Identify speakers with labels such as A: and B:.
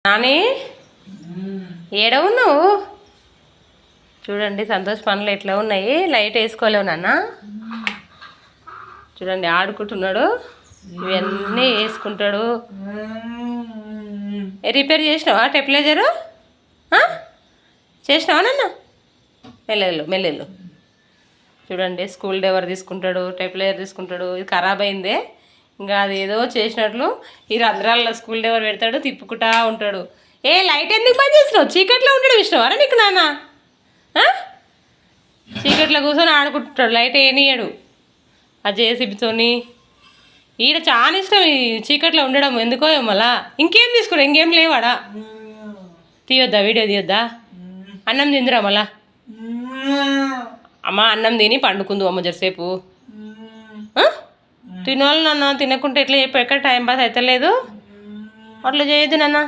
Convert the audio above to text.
A: నాని ఏడవు నువ్వు చూడండి సంతోష్ పనులు ఎట్లా ఉన్నాయి. లైట్ వేసుకోలేవు నాన్న. చూడండి ఆడుకుంటున్నాడు. ఇవన్నీ వేసుకుంటాడు. రిపేర్ చేసినావా టెంపరేచరు? చేసినావా నాన్న? మెల్లెళ్ళు. చూడండి స్కూల్ డ్రైవర్ తీసుకుంటాడు, టెంపరేచర్ తీసుకుంటాడు. ఇది ఖరాబ్ అయిందే, ఇంకా అది ఏదో చేసినట్లు ఈ రంధ్రాల్లో స్కూల్ డ్రైవర్ పెడతాడు, తిప్పుకుంటా ఉంటాడు. ఏ లైట్ ఎందుకు బంద్ చేసినావు? చీకట్లో ఉండడం ఇష్టమారా నీకు నాన్న? చీకట్లో కూర్చొని ఆడుకుంటాడు, లైట్ వేయనియడు. ఆ జేసీబీతోని ఈడ చాలా ఇష్టం ఈ చీకట్లో ఉండడం. ఎందుకో మళ్ళా ఇంకేం తీసుకురా, ఇంకేం లేవాడా? తీయొద్దా, వీడియో తీయొద్దా? అన్నం తిందిరా మళ్ళా. అమ్మ అన్నం తిని పండుకుందు అమ్మ జరసేపు. తినాలి నాన్న, తినకుంటే ఎట్లా చెప్పు, ఎక్కడ టైం పాస్ అవుతలేదు. అట్లా చేయొద్దు నాన్న.